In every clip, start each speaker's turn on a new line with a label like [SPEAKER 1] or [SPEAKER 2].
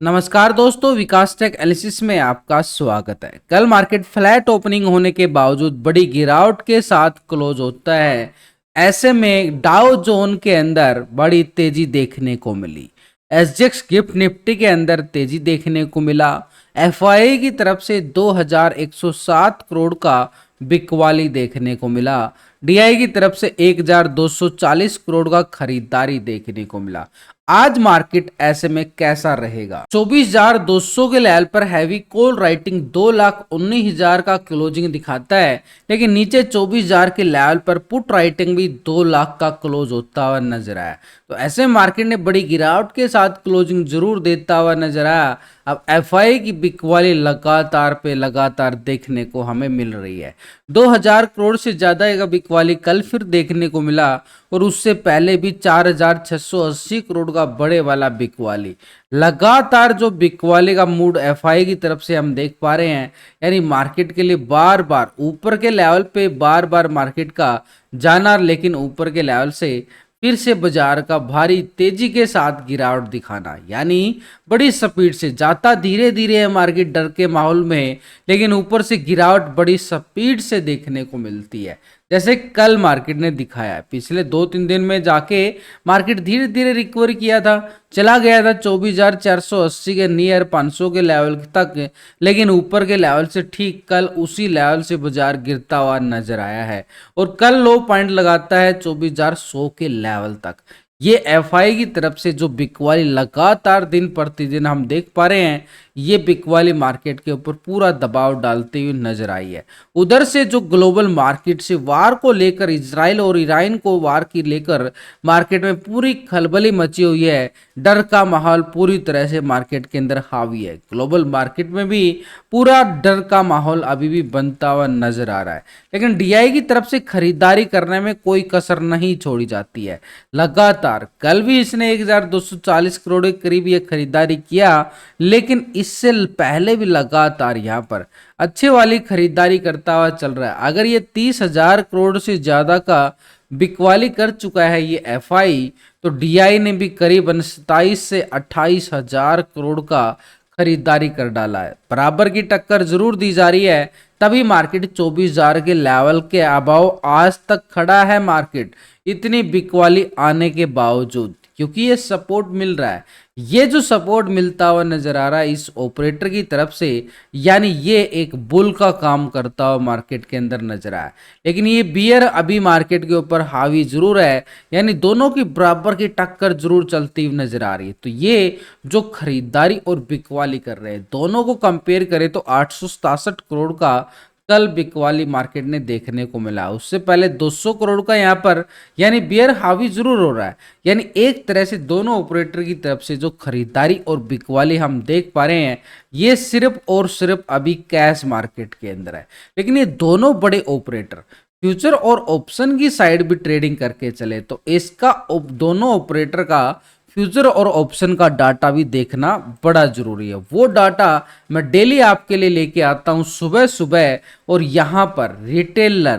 [SPEAKER 1] नमस्कार दोस्तों, विकास take analysis में आपका स्वागत है। कल मार्केट फ्लैट ओपनिंग होने के बावजूद बड़ी गिरावट के साथ क्लोज होता है। ऐसे में डाउ जोन के अंदर बड़ी तेजी देखने को मिली। एसजेक्स गिफ्ट निफ्टी के अंदर तेजी देखने को मिला। एफआई की तरफ से 2107 करोड़ का बिकवाली देखने को मिला। डीआई की तरफ से 1240 करोड़ का खरीदारी देखने को मिला। आज मार्केट ऐसे में कैसा रहेगा? 24,200 के लेवल पर हैवी कॉल राइटिंग 2,19,000 का क्लोजिंग दिखाता है, लेकिन नीचे 24,000 के लेवल पर पुट राइटिंग भी 2 लाख का क्लोज होता हुआ नजर आया। तो ऐसे मार्केट ने बड़ी गिरावट के साथ क्लोजिंग जरूर देता हुआ नजर आया। अब एफआई की बिकवाली लगातार देखने को हमें मिल रही है। 2,000 करोड़ से ज्यादा का बिकवाली कल फिर देखने को मिला और उससे पहले भी 4,680 करोड़ का बड़े वाला बिकवाली। लगातार जो बिकवाली का मूड एफआई की तरफ से हम देख पा रहे हैं, यानी मार्केट के लिए बार बार ऊपर के लेवल पे बार बार मार्केट का जाना, लेकिन ऊपर के लेवल से फिर से बाजार का भारी तेजी के साथ गिरावट दिखाना, यानी बड़ी स्पीड से जाता धीरे धीरे है मार्केट डर के माहौल में, लेकिन ऊपर से गिरावट बड़ी स्पीड से देखने को मिलती है। जैसे कल मार्केट ने दिखाया है, पिछले 2-3 दिन में जाके मार्केट धीरे धीरे रिकवर किया था, चला गया था 24,480 के नियर 500 के लेवल तक, लेकिन ऊपर के लेवल से ठीक कल उसी लेवल से बाजार गिरता हुआ नजर आया है और कल लो पॉइंट लगाता है 24,100 के लेवल तक। ये एफआई की तरफ से जो बिकवाली लगातार दिन प्रतिदिन हम देख पा रहे हैं, ये बिकवाली मार्केट के ऊपर पूरा दबाव डालते हुए नजर आई है। उधर से जो ग्लोबल मार्केट से वार को लेकर, इजराइल और ईरान को वार की लेकर मार्केट में पूरी खलबली मची हुई है। डर का माहौल पूरी तरह से मार्केट के अंदर हावी है। ग्लोबल मार्केट में भी पूरा डर का माहौल अभी भी बनता हुआ नजर आ रहा है, लेकिन डीआई की तरफ से खरीदारी करने में कोई कसर नहीं छोड़ी जाती है। लगातार कल भी इसने 1,240 करोड़ के करीब ये खरीदारी किया, लेकिन इससे पहले भी लगातार यहाँ पर अच्छे वाली खरीदारी करता हुआ चल रहा है। अगर ये 30,000 करोड़ से ज्यादा का बिकवाली कर चुका है ये एफआई, तो डीआई ने भी करीबन 27 से 28,000 करोड़ का खरीदारी कर डाला है। बराबर की टक्कर जरूर दी जा रही है, तभी मार्केट 24,000 के लेवल के अभाव आज तक खड़ा है मार्केट, इतनी बिकवाली आने के बावजूद, क्योंकि ये सपोर्ट मिल रहा है। ये जो सपोर्ट मिलता हुआ नजर आ रहा है इस ऑपरेटर की तरफ से, यानी ये एक बुल का काम करता हुआ मार्केट के अंदर नजर आया, लेकिन ये बियर अभी मार्केट के ऊपर हावी जरूर है, यानी दोनों की बराबर की टक्कर जरूर चलती हुई नजर आ रही है। तो ये जो खरीदारी और बिकवाली कर रहे हैं, दोनों को कंपेयर करें तो 867 करोड़ का कल बिकवाली मार्केट ने देखने को मिला। उससे पहले 200 करोड़ का यहाँ पर यानी बियर हावी जरूर हो रहा है। यानी एक तरह से दोनों ऑपरेटर की तरफ से जो खरीदारी और बिकवाली हम देख पा रहे हैं, ये सिर्फ और सिर्फ अभी कैश मार्केट के अंदर है, लेकिन ये दोनों बड़े ऑपरेटर फ्यूचर और ऑप्शन की साइड भी ट्रेडिंग करके चले तो इसका दोनों ऑपरेटर का फ्यूचर और ऑप्शन का डाटा भी देखना बड़ा जरूरी है। वो डाटा मैं डेली आपके लिए लेके आता हूं सुबह सुबह, और यहां पर रिटेलर,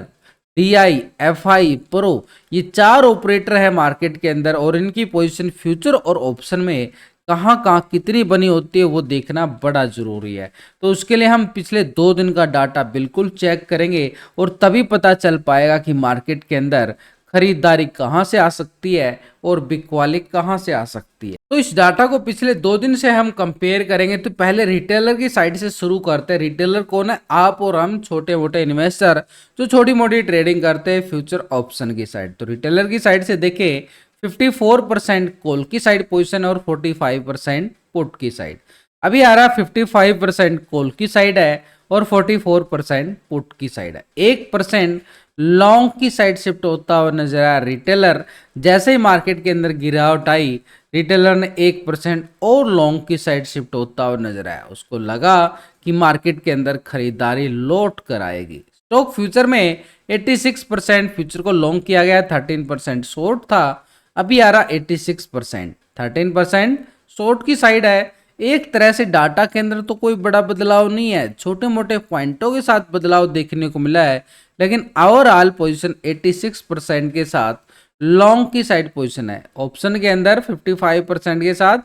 [SPEAKER 1] डीआई, एफआई, प्रो, ये 4 ऑपरेटर है मार्केट के अंदर, और इनकी पोजीशन फ्यूचर और ऑप्शन में कहाँ कहाँ कितनी बनी होती है वो देखना बड़ा जरूरी है। तो उसके लिए हम पिछले 2 दिन का डाटा बिल्कुल चेक करेंगे और तभी पता चल पाएगा कि मार्केट के अंदर खरीदारी कहां से आ सकती है और बिकवाली कहां से आ सकती है। तो इस डाटा को पिछले 2 दिन से हम कंपेयर करेंगे। तो पहले रिटेलर की साइड से शुरू करते हैं। रिटेलर कौन है? आप और हम, छोटे मोटे इन्वेस्टर जो छोटी मोटी ट्रेडिंग करते हैं फ्यूचर ऑप्शन की साइड। तो रिटेलर की साइड से देखें 54% कॉल की साइड पोजिशन और 45% पुट की साइड। अभी आ रहा 55% कॉल की साइड है और 44% पुट की साइड है। 1% लॉन्ग की साइड शिफ्ट होता हुआ नजर आया रिटेलर। जैसे ही मार्केट के अंदर गिरावट आई, रिटेलर ने 1% और लॉन्ग की साइड शिफ्ट होता हुआ नजर आया। उसको लगा कि मार्केट के अंदर खरीदारी लौट कर आएगी। स्टॉक फ्यूचर में 86% फ्यूचर को लॉन्ग किया गया, 13% शॉर्ट था। अभी आ रहा 86%, 13% शॉर्ट की साइड है। एक तरह से डाटा के अंदर तो कोई बड़ा बदलाव नहीं है, छोटे मोटे पॉइंटों के साथ बदलाव देखने को मिला है, लेकिन ओवरऑल पोजीशन 86% के साथ लॉन्ग की साइड पोजीशन है। ऑप्शन के अंदर 55% के साथ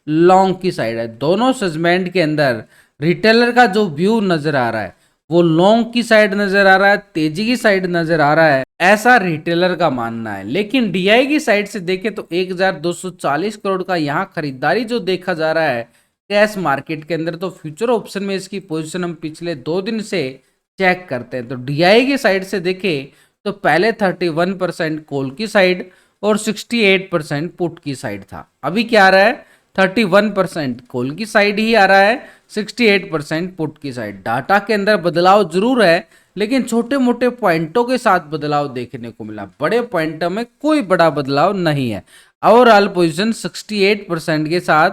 [SPEAKER 1] लॉन्ग की साइड है। दोनों सेगमेंट के अंदर रिटेलर का जो व्यू नजर आ रहा है वो लॉन्ग की साइड नजर आ रहा है, तेजी की साइड नजर आ रहा है, ऐसा रिटेलर का मानना है। लेकिन डीआई की साइड से देखें तो 1240 करोड़ का यहाँ खरीदारी जो देखा जा रहा है कैश मार्केट के अंदर, तो फ्यूचर ऑप्शन में इसकी पोजीशन हम पिछले 2 दिन से चेक करते हैं। तो डीआई की साइड से देखें तो पहले 31% कॉल की साइड और 68% पुट की साइड था। अभी क्या आ रहा है, 31% कॉल की साइड ही आ रहा है, 68% पुट की साइड। डाटा के अंदर बदलाव जरूर है लेकिन छोटे मोटे पॉइंटों के साथ बदलाव देखने को मिला, बड़े पॉइंटों में कोई बड़ा बदलाव नहीं है। ओवरऑल पोजीशन 68% के साथ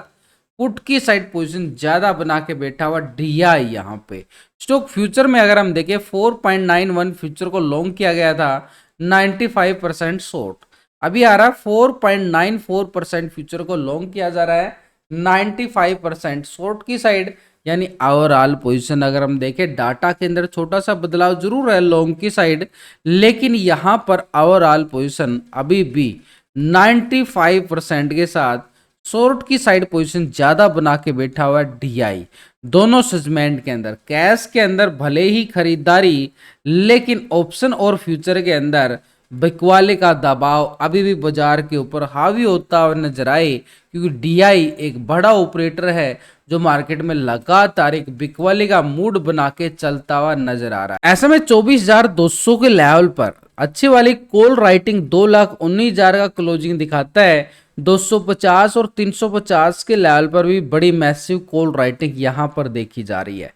[SPEAKER 1] पुट की साइड पोजीशन ज्यादा बना के बैठा हुआ डीआई। यहाँ पे स्टॉक फ्यूचर में अगर हम देखें 4.91 फ्यूचर को लॉन्ग किया गया था, 95% शॉर्ट। अभी आ रहा है 4.94% फ्यूचर को लॉन्ग किया जा रहा है, 95% शॉर्ट की साइड। यानी ओवरऑल पोजीशन अगर हम देखें डाटा के अंदर छोटा सा बदलाव जरूर है लॉन्ग की साइड, लेकिन यहाँ पर ओवरऑल पोजीशन अभी भी 95% के साथ शॉर्ट की साइड पोजीशन ज्यादा बना के बैठा हुआ है डीआई। दोनों सेगमेंट के अंदर कैश के अंदर भले ही खरीदारी, लेकिन ऑप्शन और फ्यूचर के अंदर बिकवाली का दबाव अभी भी बाजार के ऊपर हावी होता हुआ नजर आए, क्योंकि डीआई एक बड़ा ऑपरेटर है जो मार्केट में लगातार एक बिकवाली का मूड बना के चलता हुआ नजर आ रहा है। ऐसे में 24,200 के लेवल पर अच्छी वाली कॉल राइटिंग 2,19,000 का क्लोजिंग दिखाता है। 250 और 350 के लेवल पर भी बड़ी मैसिव कॉल राइटिंग यहाँ पर देखी जा रही है।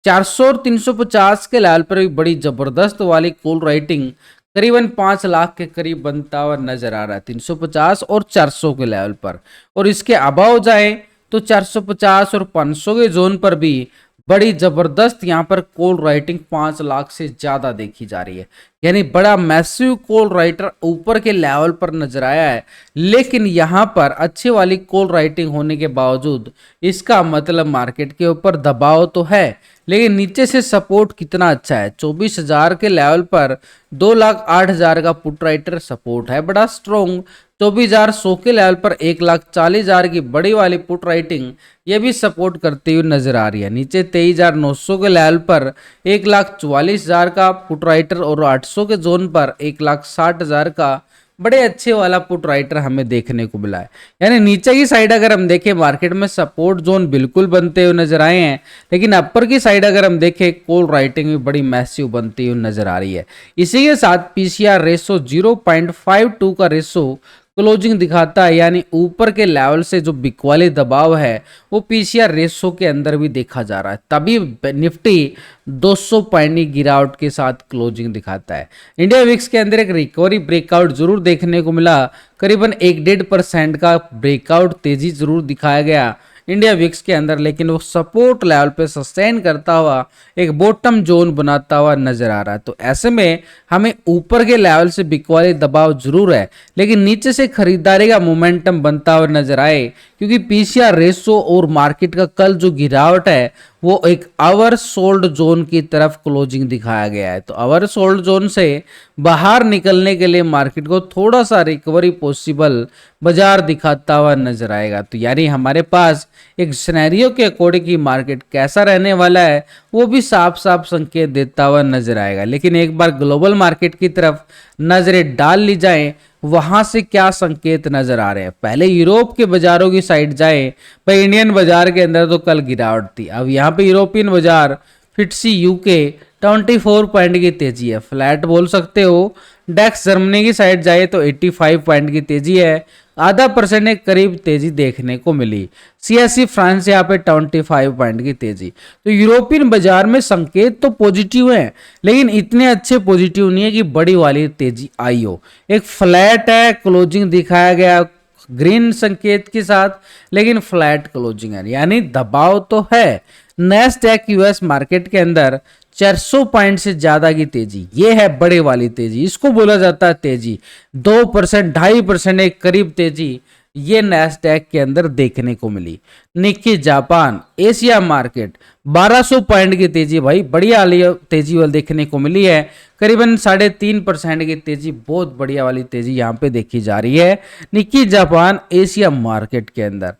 [SPEAKER 1] 400 और 350 के लेवल पर भी बड़ी जबरदस्त वाली कॉल राइटिंग करीबन 5 लाख के करीब बनता हुआ नजर आ रहा है 350 और 400 के लेवल पर। और इसके अबाव जाए तो 450 और 500 के जोन पर भी बड़ी जबरदस्त यहाँ पर कॉल राइटिंग 5 लाख से ज्यादा देखी जा रही है। यानी बड़ा मैसिव कॉल राइटर ऊपर के लेवल पर नजर आया है, लेकिन यहाँ पर अच्छी वाली कॉल राइटिंग होने के बावजूद इसका मतलब मार्केट के ऊपर दबाव तो है, लेकिन नीचे से सपोर्ट कितना अच्छा है। 24,000 के लेवल पर 2,08,000 का पुट राइटर सपोर्ट है बड़ा स्ट्रॉन्ग। 24,100 के लेवल पर 1,40,000 की बड़ी वाली पुट राइटिंग ये भी सपोर्ट करती हुई नजर आ रही है। नीचे 23,900 के लेवल पर 1,44,000 का पुट राइटर और 800 के जोन पर 1,60,000 का बड़े अच्छे वाला पुट राइटर हमें देखने को मिला है। यानी नीचे की साइड अगर हम देखें मार्केट में सपोर्ट जोन बिल्कुल बनते हुए नजर आए हैं, लेकिन अपर की साइड अगर हम देखें कॉल राइटिंग भी बड़ी मैसिव बनती हुई नजर आ रही है। इसी के साथ पीसीआर रेशो 0.52 का रेशो क्लोजिंग दिखाता है, यानी ऊपर के लेवल से जो बिकवाली दबाव है वो पीसीआर रेशो के अंदर भी देखा जा रहा है, तभी निफ्टी 200 पॉइंट की गिरावट के साथ क्लोजिंग दिखाता है। इंडिया विक्स के अंदर एक रिकवरी ब्रेकआउट जरूर देखने को मिला, करीबन 1-1.5% का ब्रेकआउट तेजी जरूर दिखाया गया इंडिया विक्स के अंदर, लेकिन वो सपोर्ट लेवल पे सस्टेन करता हुआ एक बॉटम जोन बनाता हुआ नजर आ रहा है। तो ऐसे में हमें ऊपर के लेवल से बिकवाली दबाव जरूर है, लेकिन नीचे से खरीदारी का मोमेंटम बनता हुआ नजर आए, क्योंकि पीसीआर रेशो और मार्केट का कल जो गिरावट है वो एक आवर सोल्ड जोन की तरफ क्लोजिंग दिखाया गया है। तो आवर सोल्ड जोन से बाहर निकलने के लिए मार्केट को थोड़ा सा रिकवरी पॉसिबल बाजार दिखाता हुआ नजर आएगा। तो यानी हमारे पास एक सिनेरियो के अकॉर्डिंग की मार्केट कैसा रहने वाला है वो भी साफ साफ संकेत देता हुआ नजर आएगा। लेकिन एक बार ग्लोबल मार्केट की तरफ नजरें डाल ली जाएं, वहां से क्या संकेत नजर आ रहे हैं। पहले यूरोप के बाजारों की साइड जाए, भाई इंडियन बाजार के अंदर तो कल गिरावट थी, अब यहाँ पे यूरोपियन बाजार फिटसी यूके 24 पॉइंट की तेजी है, फ्लैट बोल सकते हो। डेक्स जर्मनी की साइड जाए तो 85 पॉइंट की तेजी है, ½ % के करीब तेजी देखने को मिली। सीएससी फ्रांस यहाँ पे 25 पॉइंट की तेजी। तो यूरोपियन बाजार में संकेत तो पॉजिटिव हैं, लेकिन इतने अच्छे पॉजिटिव नहीं है कि बड़ी वाली तेजी आई हो। एक फ्लैट है, क्लोजिंग दिखाया गया ग्रीन संकेत के साथ, लेकिन फ्लैट क्लोजिंग है, यानी दबाव तो है। नैस्डैक यूएस मार्केट के अंदर 400 पॉइंट से ज्यादा की तेजी, ये है बड़े वाली तेजी, इसको बोला जाता है तेजी। 2% 2.5% एक करीब तेजी ये नैस्डैक के अंदर देखने को मिली। Nikkei Japan Asia market 1200 point की तेजी, भाई बढ़िया वाली तेजी वाली देखने को मिली है। करीबन 3.5% की तेजी, बहुत बढ़िया वाली तेजी यहाँ पे देखी जा रही है निक्की जापान एशिया मार्केट के अंदर।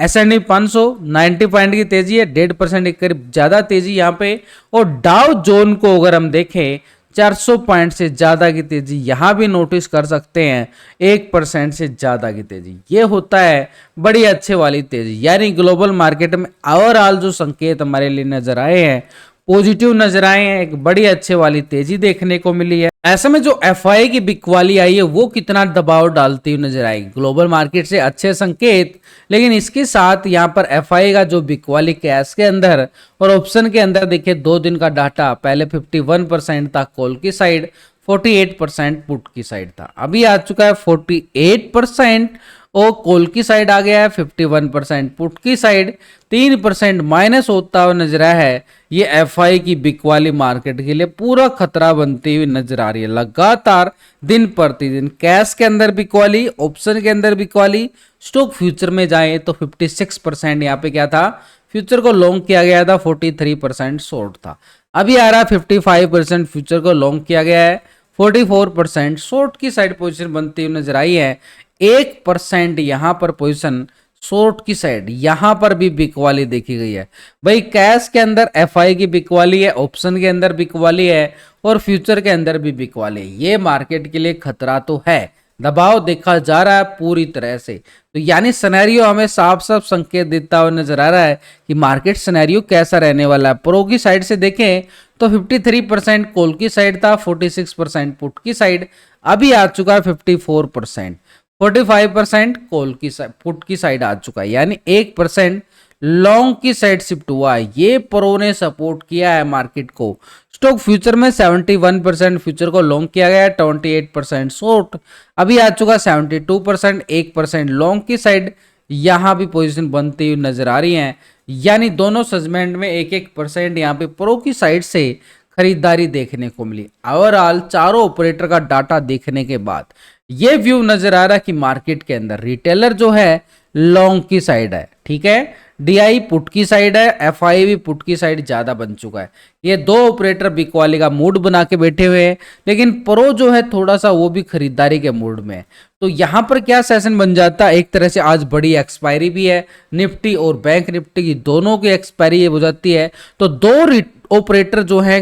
[SPEAKER 1] S&P 500 90 पॉइंट की तेजी है, 1.5% के करीब ज्यादा तेजी यहाँ पे। और डाउ जोन को अगर हम देखें 400 पॉइंट से ज्यादा की तेजी यहां भी नोटिस कर सकते हैं, 1% से ज्यादा की तेजी, ये होता है बड़ी अच्छे वाली तेजी। यानी ग्लोबल मार्केट में ओवरऑल जो संकेत हमारे लिए नजर आए हैं, पॉजिटिव नजर आए हैं, एक बड़ी अच्छे वाली तेजी देखने को मिली है। ऐसे में जो एफआई की बिकवाली आई है वो कितना दबाव डालती हुई नजर आएगी। ग्लोबल मार्केट से अच्छे संकेत, लेकिन इसके साथ यहाँ पर एफआई का जो बिकवाली कैश के अंदर और ऑप्शन के अंदर देखिए 2 दिन का डाटा पहले 51% था कॉल की साइड, 48% पुट की साइड था, अभी आ चुका है 48% और कॉल की साइड आ गया है, 51% पुट की साइड, 3% माइनस होता हुआ नजर आया है। ये एफआई की बिकवाली मार्केट के लिए पूरा खतरा बनती हुई नजर आ रही है। लगातार दिन प्रतिदिन कैश के अंदर बिकवाली, ऑप्शन के अंदर बिकवाली, स्टॉक फ्यूचर में जाए तो 56% यहाँ पे क्या था, फ्यूचर को लॉन्ग किया गया था, 43% शॉर्ट था। अभी आ रहा है 55% फ्यूचर को लॉन्ग किया गया है, 44% शॉर्ट की साइड पोजीशन बनती हुई नजर आई है। 1% यहां पर पोजीशन शॉर्ट की साइड, यहां पर भी बिकवाली देखी गई है। भाई कैश के अंदर एफआई की बिकवाली है, ऑप्शन के अंदर बिकवाली है और फ्यूचर के अंदर भी बिकवाली है। ये मार्केट के लिए खतरा तो है, दबाव देखा जा रहा है पूरी तरह से। तो यानी सिनेरियो हमें साफ साफ संकेत देता हुआ नजर आ रहा है कि मार्केट सिनेरियो कैसा रहने वाला है। प्रो की साइड से देखें तो 53% कॉल की साइड था, 46% पुट की साइड, अभी आ चुका है 54%, 45% कॉल की साइड, पुट की साइड आ चुका है, यानी 1% लॉन्ग की साइड शिफ्ट हुआ है। ये प्रो ने सपोर्ट किया है मार्केट को। स्टॉक फ्यूचर में 71% फ्यूचर को लॉन्ग किया गया है, 28% शॉर्ट, अभी आ चुका 72%, 1% लॉन्ग की साइड, यहां भी पोजीशन बनती हुई नजर आ रही है। यानी दोनों सेगमेंट में 1-1% यहाँ पे प्रो की साइड से खरीदारी देखने को मिली। ओवरऑल चारों ऑपरेटर का डाटा देखने के बाद ये व्यू नजर आ रहा है कि मार्केट के अंदर रिटेलर जो है लॉन्ग की साइड है, ठीक है, डीआई पुट की साइड है, एफआई भी पुट की साइड ज्यादा बन चुका है। ये दो ऑपरेटर बिकवाली का मूड बना के बैठे हुए हैं, लेकिन प्रो जो है थोड़ा सा वो भी खरीदारी के मूड में है। तो यहां पर क्या सेशन बन जाता है, एक तरह से आज बड़ी एक्सपायरी भी है, निफ्टी और बैंक निफ्टी की दोनों की एक्सपायरी हो जाती है। तो दो ऑपरेटर जो है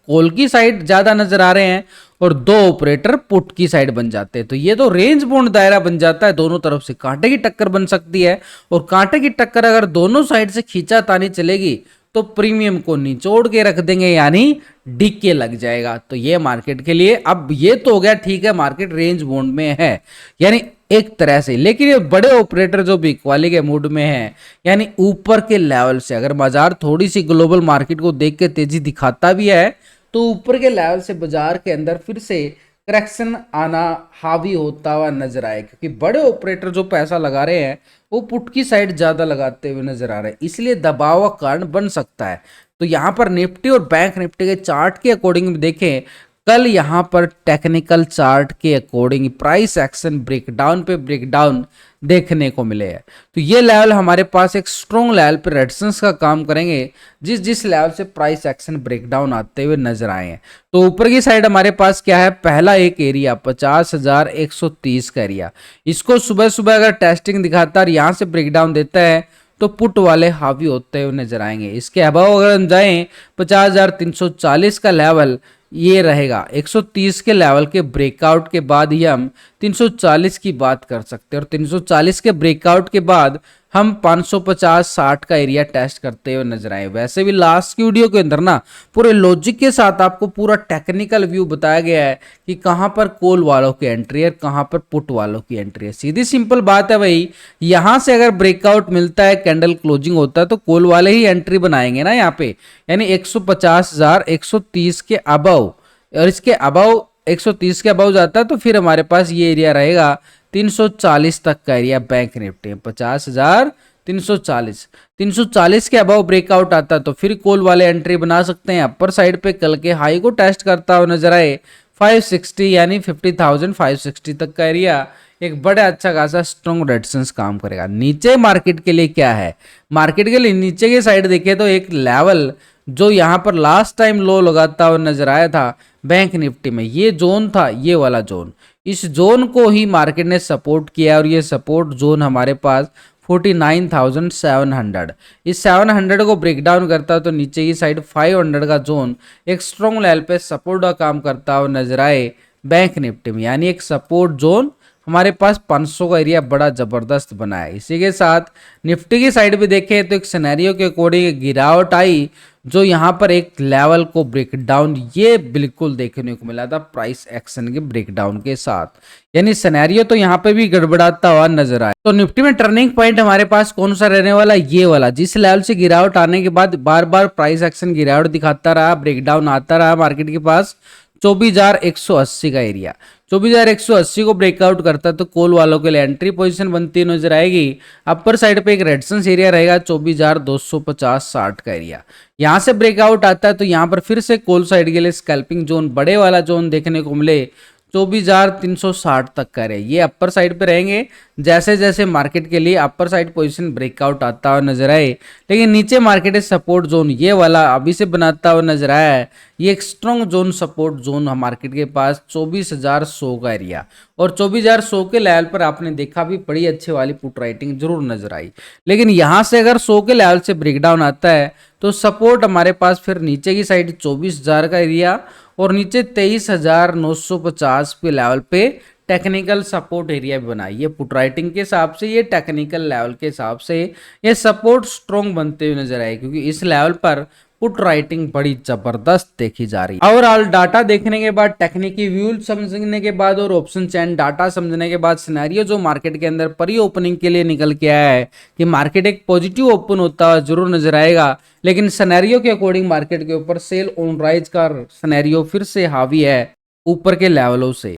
[SPEAKER 1] कॉल की साइड ज्यादा नजर आ रहे हैं और दो ऑपरेटर पुट की साइड बन जाते हैं। तो ये तो रेंज बाउंड दायरा बन जाता है, दोनों तरफ से कांटे की टक्कर बन सकती है। और कांटे की टक्कर अगर दोनों साइड से खींचातानी चलेगी तो प्रीमियम को निचोड़ के रख देंगे, यानी डिक्के लग जाएगा। तो ये मार्केट के लिए, अब ये तो हो गया ठीक है, मार्केट रेंज बाउंड में है यानी एक तरह से, लेकिन ये बड़े ऑपरेटर जो बिकवाली के मूड में है, यानी ऊपर के लेवल से अगर बाजार थोड़ी सी ग्लोबल मार्केट को देख के तेजी दिखाता भी है तो ऊपर के लेवल से बाजार के अंदर फिर से करेक्शन आना हावी होता हुआ नजर आए, क्योंकि बड़े ऑपरेटर जो पैसा लगा रहे हैं वो पुट की साइड ज्यादा लगाते हुए नजर आ रहे हैं, इसलिए दबाव का कारण बन सकता है। तो यहाँ पर निफ्टी और बैंक निफ्टी के चार्ट के अकॉर्डिंग देखें, कल यहाँ पर टेक्निकल चार्ट के अकॉर्डिंग प्राइस एक्शन ब्रेकडाउन पे ब्रेकडाउन देखने को मिले हैं। तो ये लेवल हमारे पास एक स्ट्रॉन्ग लेवल पे रेजिस्टेंस का काम करेंगे, जिस लेवल से प्राइस एक्शन ब्रेकडाउन आते हुए नजर आए हैं। तो ऊपर की साइड हमारे पास क्या है, पहला एक एरिया 50,130 का एरिया, इसको सुबह सुबह अगर टेस्टिंग दिखाता है यहाँ से ब्रेकडाउन देता है तो पुट वाले हावी होते हुए नजर आएंगे। इसके अभाव अगर हम जाएं 50,340 का लेवल ये रहेगा, 130 के लेवल के ब्रेकआउट के बाद ही हम 340 की बात कर सकते हैं, और 340 के ब्रेकआउट के बाद हम 550-60 का एरिया टेस्ट करते हुए नजर आए। वैसे भी लास्ट की वीडियो के अंदर ना पूरे लॉजिक के साथ आपको पूरा टेक्निकल व्यू बताया गया है कि कहां पर कॉल वालों की एंट्री है, कहां पर पुट वालों की एंट्री है। सीधी सिंपल बात है भाई, यहां से अगर ब्रेकआउट मिलता है, कैंडल क्लोजिंग होता है तो कॉल वाले ही एंट्री बनाएंगे ना यहाँ पे, यानी 150,130 के अबव, और इसके अबव 130 के अबव जाता है तो फिर हमारे पास ये एरिया रहेगा 340 तक का एरिया बैंक निफ्टी, 50,340, 340 के अबव ब्रेकआउट आता तो फिर कॉल वाले एंट्री बना सकते हैं। अपर साइड पे कल के हाई को टेस्ट करता हुआ नजर आए 560, यानी 50,560 तक का एरिया, एक बड़ा अच्छा खासा स्ट्रॉन्ग रेजिस्टेंस काम करेगा। नीचे मार्केट के लिए क्या है, मार्केट के लिए नीचे की साइड देखे तो एक लेवल जो यहाँ पर लास्ट टाइम लो लगाता हुआ नजर आया था बैंक निफ्टी में, ये जोन था, ये वाला जोन, इस जोन को ही मार्केट ने सपोर्ट किया और ये सपोर्ट जोन हमारे पास 49,700, इस 700 को ब्रेक डाउन करता तो नीचे की साइड 500 का जोन एक स्ट्रॉन्ग लेवल पे सपोर्ट का काम करता हुआ नजर आए बैंक निफ्टी में, यानी एक सपोर्ट जोन हमारे पास 500 का एरिया बड़ा जबरदस्त बना है। इसी के साथ निफ्टी की साइड भी देखें तो एक सिनेरियो के अकॉर्डिंग गिरावट आई जो यहाँ पर एक लेवल को ब्रेक डाउन ये बिल्कुल देखने को मिला था प्राइस एक्शन के ब्रेक डाउन के साथ, यानी सिनेरियो तो यहाँ पे भी गड़बड़ाता हुआ नजर आया। तो निफ्टी में टर्निंग पॉइंट हमारे पास कौन सा रहने वाला, ये वाला, जिस लेवल से गिरावट आने के बाद बार बार प्राइस एक्शन गिरावट दिखाता रहा, ब्रेक डाउन आता रहा मार्केट के पास 24,180 का एरिया, 24,180 को ब्रेकआउट करता है तो कॉल वालों के लिए एंट्री पोजीशन बनती नजर आएगी। अपर साइड पे एक रेजिस्टेंस एरिया रहेगा 24,250-60 का एरिया, यहां से ब्रेकआउट आता है तो यहां पर फिर से कॉल साइड के लिए स्कैल्पिंग जोन, बड़े वाला जोन देखने को मिले 24,360 तक का रहे, ये अपर साइड पे रहेंगे जैसे जैसे मार्केट के लिए अपर साइड पोजीशन ब्रेकआउट आता हुआ नजर आए। लेकिन नीचे मार्केट है सपोर्ट जोन ये वाला अभी से बनाता हुआ नजर आया है, ये एक strong zone support zone market के पास 24,100 का एरिया, और 24,100 के लेवल पर आपने देखा भी बड़ी अच्छी वाली पुट राइटिंग जरूर नजर आई। लेकिन यहां से अगर 100 के लेवल से ब्रेकडाउन आता है तो सपोर्ट हमारे पास फिर नीचे की साइड 24,000 का एरिया और नीचे 23,950 पे लेवल पे टेक्निकल सपोर्ट एरिया भी बना, ये पुट राइटिंग के हिसाब से, ये टेक्निकल लेवल के हिसाब से ये सपोर्ट स्ट्रॉन्ग बनते हुए नजर आए, क्योंकि इस लेवल पर पुट राइटिंग बड़ी जबरदस्त देखी जा रही है। ओवरऑल डाटा देखने के बाद, टेक्निकल व्यू समझने के बाद और ऑप्शन चैन डाटा समझने के बाद सिनेरियो जो मार्केट के अंदर प्री ओपनिंग के लिए निकल के आया है कि मार्केट एक पॉजिटिव ओपन होता हुआ जरूर नजर आएगा, लेकिन सिनेरियो के अकॉर्डिंग मार्केट के ऊपर सेल ऑन राइज का सिनेरियो फिर से हावी है ऊपर के लेवलों से।